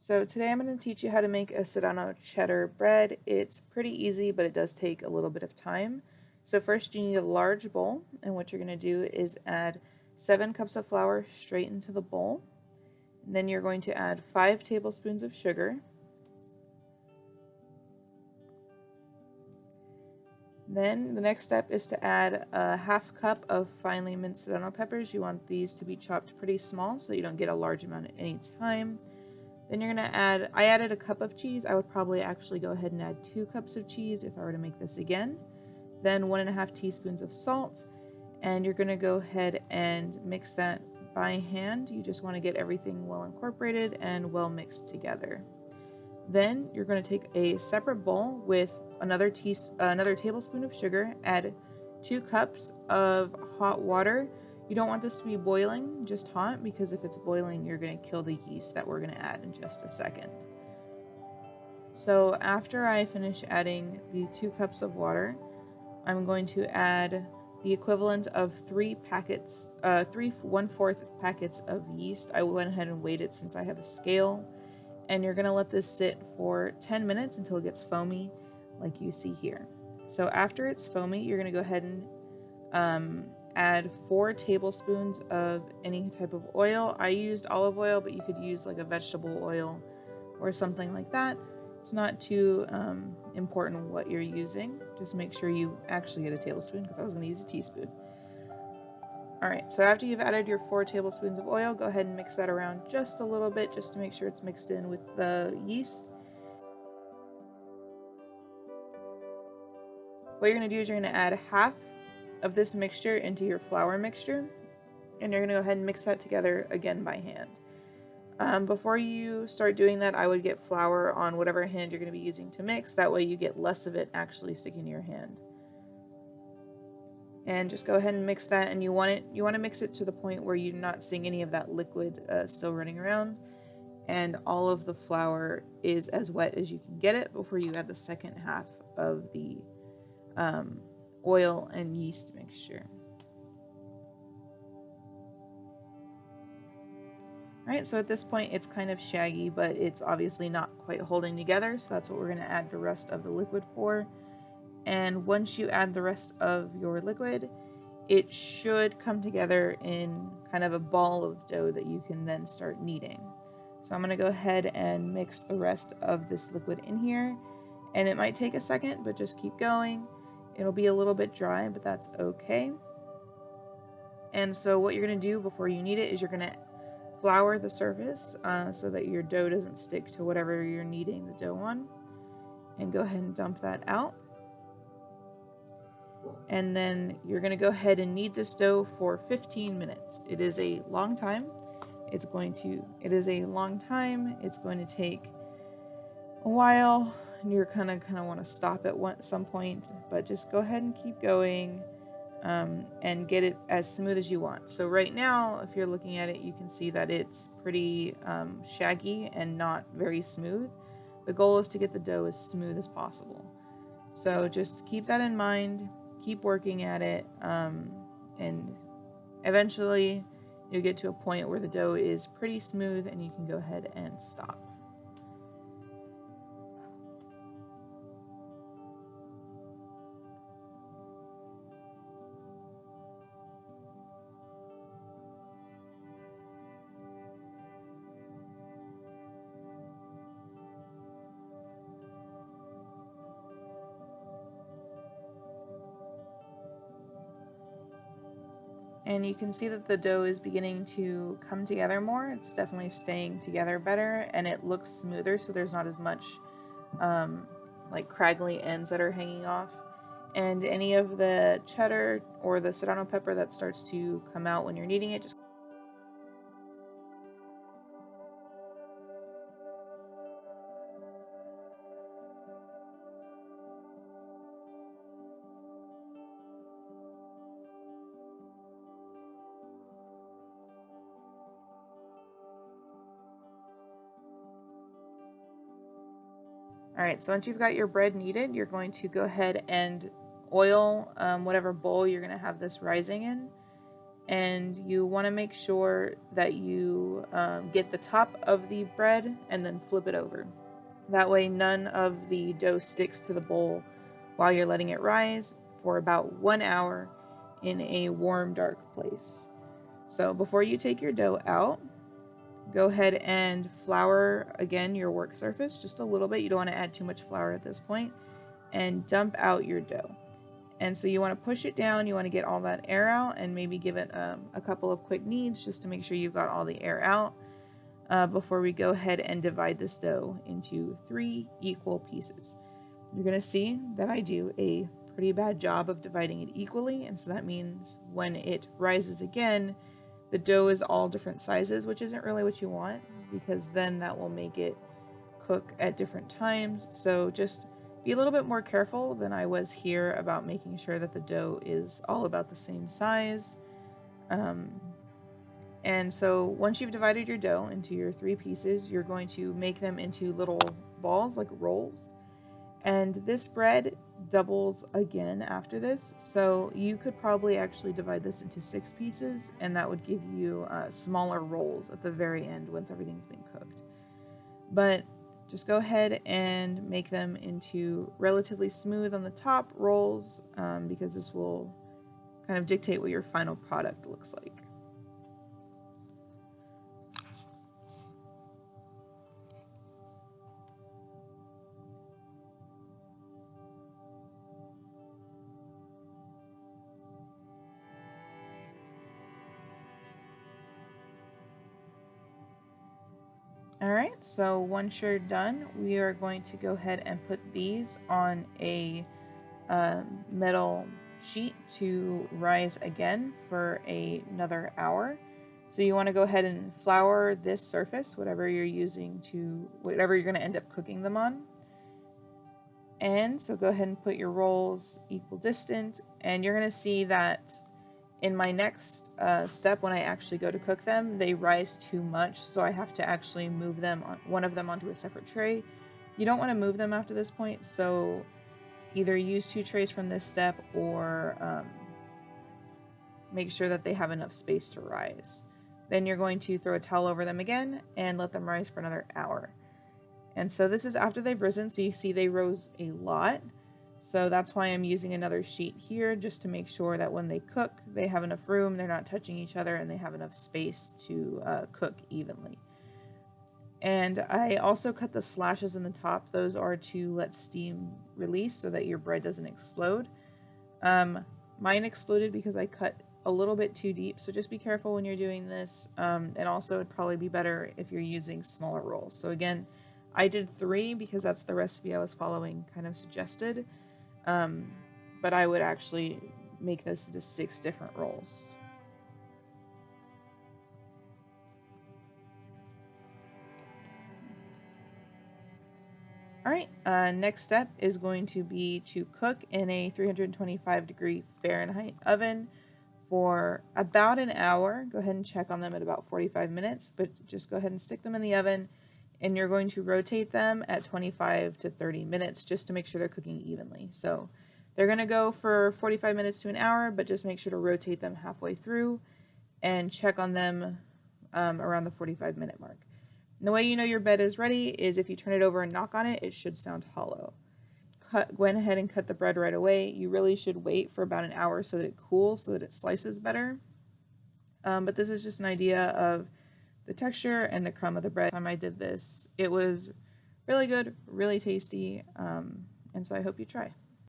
So today I'm going to teach you how to make a Serrano cheddar bread. It's pretty easy, but it does take a little bit of time. So first you need a large bowl, and what you're going to do is add 7 cups of flour straight into the bowl. And then you're going to add 5 tablespoons of sugar. Then the next step is to add a half cup of finely minced Serrano peppers. You want these to be chopped pretty small so you don't get a large amount at any time. Then you're going to add, I added a cup of cheese. I would probably actually go ahead and add 2 cups of cheese if I were to make this again. Then 1.5 teaspoons of salt. And you're going to go ahead and mix that by hand. You just want to get everything well incorporated and well mixed together. Then you're going to take a separate bowl with another tablespoon of sugar, add 2 cups of hot water. You don't want this to be boiling, just hot, because if it's boiling, you're going to kill the yeast that we're going to add in just a second. So after I finish adding the 2 cups of water, I'm going to add the equivalent of 3 packets, 1/4 packets of yeast. I went ahead and weighed it since I have a scale. And you're going to let this sit for 10 minutes until it gets foamy, like you see here. So after it's foamy, you're going to go ahead and add 4 tablespoons of any type of oil. I used olive oil, but you could use like a vegetable oil or something like that. It's not too important what you're using. Just make sure you actually get a tablespoon, because I was going to use a teaspoon. Alright, so after you've added your 4 tablespoons of oil, go ahead and mix that around just a little bit, just to make sure it's mixed in with the yeast. What you're going to do is you're going to add half of this mixture into your flour mixture, and you're going to go ahead and mix that together again by hand. Before you start doing that, I would get flour on whatever hand you're going to be using to mix. That way you get less of it actually sticking to your hand. And just go ahead and mix that, and you want to mix it to the point where you're not seeing any of that liquid still running around, and all of the flour is as wet as you can get it before you add the second half of the oil and yeast mixture. Alright, so at this point it's kind of shaggy, but it's obviously not quite holding together, so that's what we're going to add the rest of the liquid for. And once you add the rest of your liquid, it should come together in kind of a ball of dough that you can then start kneading. So I'm going to go ahead and mix the rest of this liquid in here, and it might take a second, but just keep going. It'll be a little bit dry, but that's okay. And so what you're going to do before you knead it is you're going to flour the surface so that your dough doesn't stick to whatever you're kneading the dough on, and go ahead and dump that out. And then you're going to go ahead and knead this dough for 15 minutes. It is a long time. It's going to take a while, and you're kind of want to stop at some point, but just go ahead and keep going and get it as smooth as you want. So right now, if you're looking at it, you can see that it's pretty shaggy and not very smooth. The goal is to get the dough as smooth as possible. So just keep that in mind. Keep working at it, and eventually you'll get to a point where the dough is pretty smooth and you can go ahead and stop. And you can see that the dough is beginning to come together more. It's definitely staying together better, and it looks smoother, so there's not as much like craggly ends that are hanging off. And any of the cheddar or the Serrano pepper that starts to come out when you're kneading it, just Alright, so once you've got your bread kneaded, you're going to go ahead and oil whatever bowl you're going to have this rising in. and you want to make sure that you get the top of the bread and then flip it over. That way none of the dough sticks to the bowl while you're letting it rise for about 1 hour in a warm, dark place. So before you take your dough out, go ahead and flour again your work surface just a little bit. You don't want to add too much flour at this point, and dump out your dough. And so you want to push it down, you want to get all that air out, and maybe give it a couple of quick kneads just to make sure you've got all the air out before we go ahead and divide this dough into 3 equal pieces. You're going to see that I do a pretty bad job of dividing it equally, and so that means when it rises again, the dough is all different sizes, which isn't really what you want, because then that will make it cook at different times. So just be a little bit more careful than I was here about making sure that the dough is all about the same size. And so once you've divided your dough into your 3 pieces, you're going to make them into little balls, like rolls. And this bread doubles again after this, so you could probably actually divide this into 6 pieces, and that would give you smaller rolls at the very end once everything's been cooked. But just go ahead and make them into relatively smooth on the top rolls, because this will kind of dictate what your final product looks like. Alright, so once you're done, we are going to go ahead and put these on a metal sheet to rise again for another hour. So you want to go ahead and flour this surface, whatever you're going to end up cooking them on. And so go ahead and put your rolls equal distant, and you're going to see that in my next step, when I actually go to cook them, they rise too much, so I have to actually move one of them onto a separate tray. You don't want to move them after this point, so either use 2 trays from this step or make sure that they have enough space to rise. Then you're going to throw a towel over them again and let them rise for another hour. And so this is after they've risen, so you see they rose a lot. So that's why I'm using another sheet here, just to make sure that when they cook, they have enough room, they're not touching each other, and they have enough space to cook evenly. And I also cut the slashes in the top. Those are to let steam release so that your bread doesn't explode. Mine exploded because I cut a little bit too deep, so just be careful when you're doing this. And also it'd probably be better if you're using smaller rolls. So again, I did 3 because that's the recipe I was following kind of suggested. But I would actually make this into 6 different rolls. Alright, next step is going to be to cook in a 325-degree Fahrenheit oven for about an hour. Go ahead and check on them at about 45 minutes, but just go ahead and stick them in the oven, and you're going to rotate them at 25 to 30 minutes just to make sure they're cooking evenly. So they're going to go for 45 minutes to an hour, but just make sure to rotate them halfway through and check on them around the 45-minute mark. And the way you know your bread is ready is if you turn it over and knock on it, it should sound hollow. Go ahead and cut the bread right away. You really should wait for about an hour so that it cools, so that it slices better. But this is just an idea of the texture and the crumb of the bread. The time I did this, it was really good, really tasty, and so I hope you try.